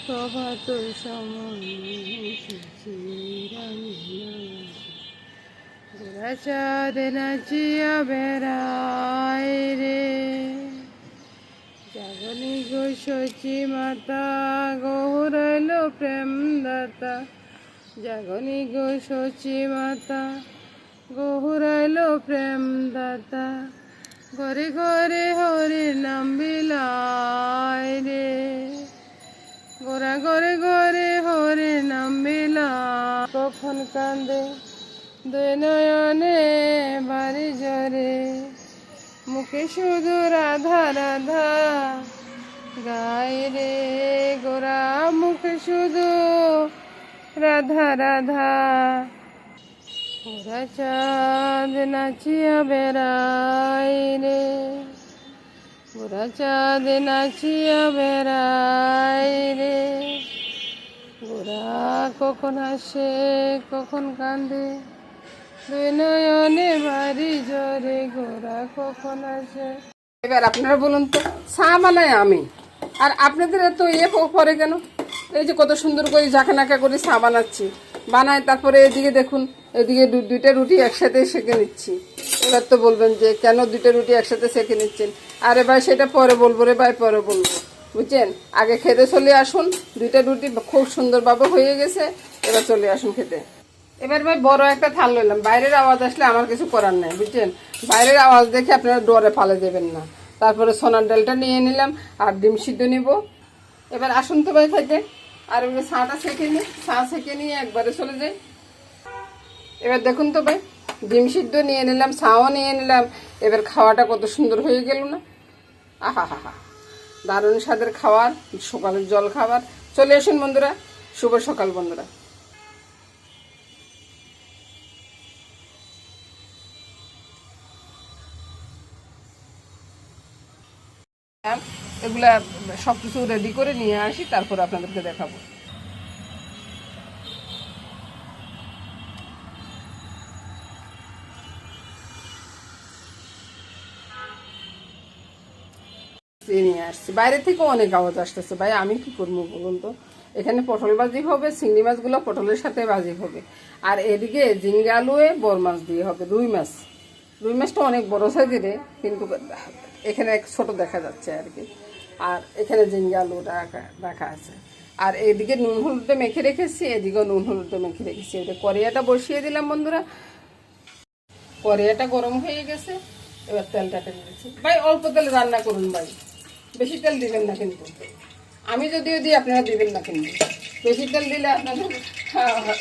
প্রভাত সময় গোরা চাঁদ নাচিয়া বেড়ায় রে, জাগনি গো শচী মাতা গৌরাইল প্রেম দাতা, জাগনি গো শচী মাতা গৌরাইল প্রেম দাতা, ঘরে ঘরে হরির নাম বিলায় রে, গোরা ঘরে ঘরে হরির নাম বিলায়। কখন কান্দে দুই নয়নে বাড়ি জরে, মুখে শুধু রাধা রাধা গায় রে, গোরা মুখে শুধু রাধা রাধা। গোরা চাঁদ নাচিয়া বেড়ায় রে, গোরা চাঁদ নাচিয়া বেড়ায় রে, গোরা কখন আসে কখন কান্দে দুই নয়নে বাড়ি জরে, গোরা কখন আসে। এবার আপনারা বলুন তো, চা বানাই আমি আর আপনাদের এত পরে কেন? এই যে কত সুন্দর করে ঝাঁকানাকা করে চা বানাচ্ছি, বানাই তারপরে এদিকে দেখুন, এদিকে দুইটা রুটি একসাথে সেঁকে নিচ্ছি। এবার তো বলবেন যে কেন দুইটা রুটি একসাথে সেঁকে নিচ্ছেন? আরে ভাই সেটা পরে বলবো রে ভাই, পরে বলবো, বুঝছেন? আগে খেতে চলে আসুন। দুইটা রুটি খুব সুন্দরভাবে হয়ে গেছে, এবার চলে আসুন খেতে। এবার ভাই বড় একটা থাল লইলাম, বাইরের আওয়াজ আসলে আমার কিছু করার নাই, বুঝছেন? বাইরের আওয়াজ দেখে আপনারা ডরে ফালে দেবেন না। তারপরে সোনার ডালটা নিয়ে নিলাম আর ডিম সিদ্ধ নিব। এবার আসুন তো ভাই খাইতে। আর এবার ছাটা সেঁকে নিই, চা সেঁকে নিয়ে একবারে চলে যাই। এবার দেখুন তো ভাই, ডিম সিদ্ধ নিয়ে নিলাম, চাও নিয়ে নিলাম, এবার খাওয়াটা কত সুন্দর হয়ে গেল না? আহা হা হা, দারুণ স্বাদের খাবার, সকালের জল খাবার। চলে আসুন বন্ধুরা, শুভ সকাল বন্ধুরা। এগুলা সব কিছু রেডি করে নিয়ে আসি, তারপর আপনাদেরকে দেখাবো। নিয়ে আসছি, বাইরে থেকে অনেক আওয়াজ আসতেছে ভাই, আমি কি করবো বলুন তো? এখানে পটল ভাজি হবে, চিংড়ি মাছগুলো পটলের সাথে ভাজি হবে, আর এদিকে ঝিঙ্গে আলুয়ে বড় মাছ দিয়ে হবে, রুই মাছ। রুই মাছটা অনেক বড় সাইজের, কিন্তু এখানে ছোট দেখা যাচ্ছে আর কি। আর এখানে ঝিঙ্গে আলু রাখা আছে, আর এদিকে নুন হলুদটা মেখে রেখেছি, এদিকেও নুন হলুদটা মেখে রেখেছি। এটা কড়াইটা বসিয়ে দিলাম বন্ধুরা, কড়াইটা গরম হয়ে গেছে। এবার তেলটা টেনে দিচ্ছি ভাই, অল্প তেলে রান্না করুন ভাই, বেশি তেল দিবেন না কিন্তু। আমি যদিও দিই, আপনারা দিবেন না কিন্তু। বেশি তেল দিলে আপনাদের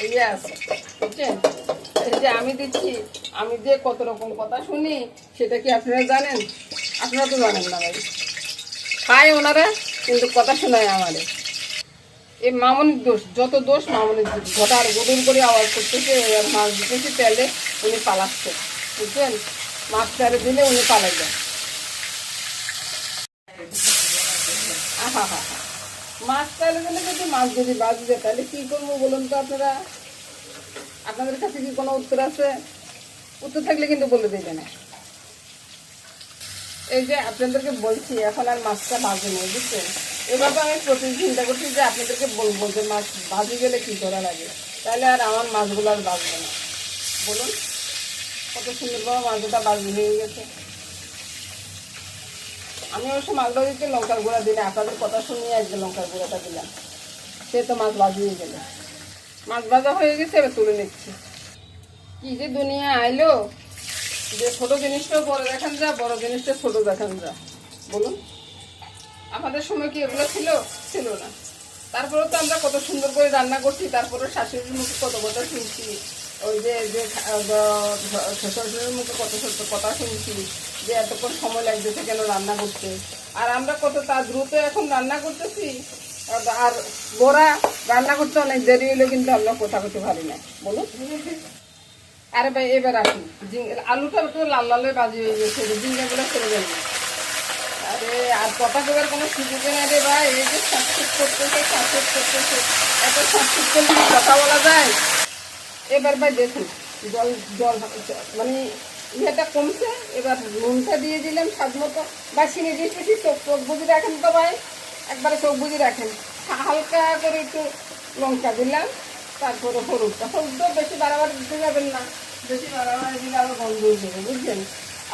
ইয়ে আছে, বুঝছেন? এই যে আমি দিচ্ছি, আমি যে কত রকম কথা শুনি, সেটা কি আপনারা জানেন? আপনারা তো জানেন না ভাই। খায় ওনারা, কিন্তু কথা শোনায় আমাদের। এই মামনির দোষ, যত দোষ মামনির দোষ। ঘটার গুডুর করে আওয়াজ করতেছে, মাছ দিতেছি তেলে, উনি পালাচ্ছে, বুঝছেন? মাছ তেলে দিলে উনি পালাই যায়। আহা হা হা, মাছ তেলে দিলে যদি মাছ যদি বাজবে, তাহলে কি করবো বলুন তো আপনারা? আপনাদের কাছে কি কোনো উত্তর আছে? উত্তর থাকলে কিন্তু বলে দেবে না। এই যে আপনাদেরকে বলছি, এখন আর মাছটা ভাজি নেই, বুঝছেন? এভাবে আমি প্রতিদিন চিন্তা করছি যে আপনাদেরকে বলবো যে মাছ ভাজি গেলে কী করা লাগে, তাহলে আর আমার মাছগুলো আর বাজবে না। বলুন, কত সুন্দরভাবে মাছটা বাজি হয়ে গেছে। আমি অবশ্য মাছটা দিতে লঙ্কার গুঁড়া দিলে, আপনাদের কথা শুনিয়ে একদিন লঙ্কার গুঁড়াটা দিলাম, সে তো মাছ ভাজিয়ে গেলে। মাছ ভাজা হয়ে গেছে, এবার তুলে নিচ্ছি। কি যে দুনিয়া আইলো, যে ছোট জিনিসটাও বড় দেখান যা, বড় জিনিসটা ছোট দেখান যা। বলুন, আমাদের সময় কি এগুলো ছিল? ছিল না। তারপরেও তো আমরা কত সুন্দর করে রান্না করছি, তারপরে শাশুড়ির মুখে কত কথা শুনছি, ওই যে শ্বশুরের মুখে কত কথা শুনছি যে এতক্ষণ সময় লাগতেছে কেন রান্না করতে। আর আমরা কত দ্রুত এখন রান্না করতেছি, আর গোড়া রান্না করতে অনেক দেরি হইলেও কিন্তু আমরা কথা করতে পারি না। বলুন। আরে ভাই এবার আসুন, আলুটা তো লাল লাল বাজি হয়ে গেছে, ঝিঙ্গাগুলো ছেড়ে যাবে। আরে আর কথা কবার কোনো সুযোগে নাই রে ভাই, এই যে সাকসেস করতেছে, এত সাকসেস করলে কথা বলা যায়? এবার ভাই দেখুন, জল জল মানে ইয়েটা কমছে, এবার নুনটা দিয়ে দিলাম স্বাদ মতো, বা চিনি দিতেছি, চোখ বুঝে রাখেন তো ভাই। একবারে চোখ বুঝে রাখেন। হালকা করে একটু লঙ্কা দিলাম, তারপরে হলুদটা বেশি বাড়াবাড়ি দিতে যাবেন না, বেশি বাড়াবাড়ি দিলে আবার গন্ধ হয়ে যাবে, বুঝলেন।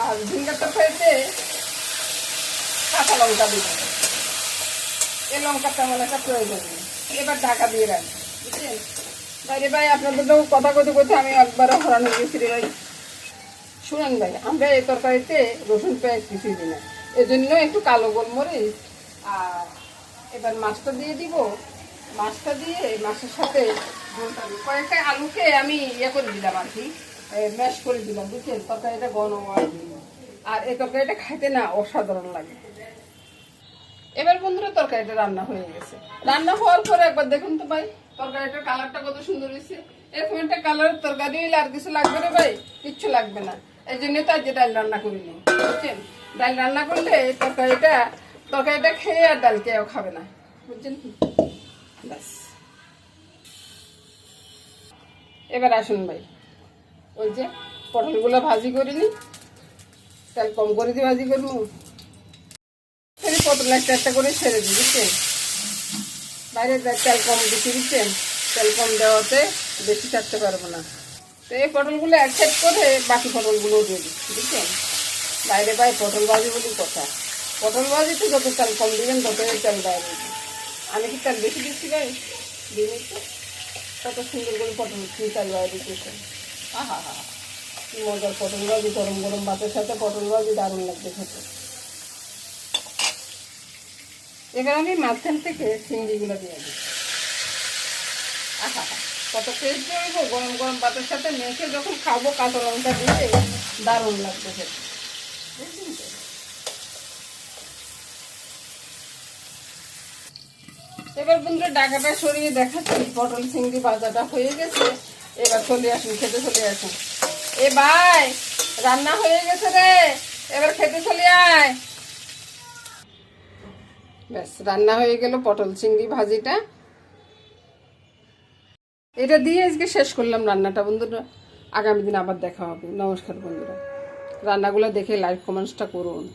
আর ঝিঙ্গার তরকারিতে কাঁচা লঙ্কা দিবেন, এই লঙ্কাটা আমার একটা প্রয়োজন নেই। এবার ঢাকা দিয়ে রাখবেন, বুঝলেন। বাইরে ভাই আপনাদের তো কথা কইতে কইতে আমি একবারও হরান হয়ে গেছি রে ভাই। শুনেন ভাই, আমরা এই তরকারিতে রসুন পেঁয়াজ কিছুই দিই না, এজন্য একটু কালো গোলমরিচ। আর এবার মাছটা দিয়ে দিব, মাছটা দিয়ে মাছের সাথে ঝোলটা দিব। কয়েকটা আলুকে আমি ইয়ে করে দিলাম আর কি, ম্যাশ করে দিলাম, বুঝছেন। তরকারিটা ঘন হওয়ার জন্য। আর এই তরকারিটা খাইতে না অসাধারণ লাগে। এবার বন্ধুরা তরকারিটা রান্না হয়ে গেছে। রান্না হওয়ার পরে একবার দেখুন তো ভাই, তরকারিটার কালারটা কত সুন্দর হয়েছে। এরকম একটা কালারের তরকারি হইলে আর কিছু লাগবে রে ভাই, কিচ্ছু লাগবে না। এই জন্য তো আজকে ডাল রান্না করিনি, বুঝছেন। ডাল রান্না করলে তরকারিটা খেয়ে আর ডাল কেউ খাবে না, বুঝছেন কি। ব্যাস, এবার আসুন ভাই, ওই যে পটলগুলো ভাজি করিনি, তেল কম করে দিয়ে ভাজি করবো। পটল একটা একটা করে ছেড়ে দিই, বুঝছেন। বাইরে তেল কম দিচ্ছি, বুঝছেন। তেল কম দেওয়াতে বেশি ছাড়তে পারবো না। তো এই পটলগুলো এক সাইড করে বাকি পটলগুলোও দিয়ে দিচ্ছি, বুঝছেন। বাইরে ভাই পটল ভাজি বলি কথা, পটল ভাজিতে যত তেল কম দিবেন তত তেল বাইরে। আমি কি তেল বেশি দিচ্ছি ভাই, দিন তো কত সুন্দর করে পটল তেল বাইরে দিতেছেন। আহা হা, কি মজার পটল ভাজি, গরম গরম ভাতের সাথে পটল ভাজি দারুণ লাগবে খেতে। এবার আমি মাঝখান থেকে চিংড়িগুলো দিয়ে দিই। আহা হা, কত টেস্ট হইব, গরম গরম ভাতের সাথে মেখে যখন খাবো, কাঁচা লঙ্কা দিয়ে দারুণ লাগবে খেতে, বুঝলেন তো। এবার বন্ধুরা ঢাকাটা সরিয়ে দেখাচ্ছি, পটল চিংড়ি ভাজাটা হয়ে গেছে। এবার চলে আসুন, খেতে চলে আসুন। এ ভাই, রান্না হয়ে গেছে রে, এবার খেতে চলে আয়। ব্যাস, রান্না হয়ে গেল পটল চিংড়ি ভাজিটা। এটা দিয়ে আজকে শেষ করলাম রান্নাটা বন্ধুরা। আগামী দিন আবার দেখা হবে। নমস্কার বন্ধুরা, রান্নাগুলো দেখে লাইক কমেন্টসটা করুন।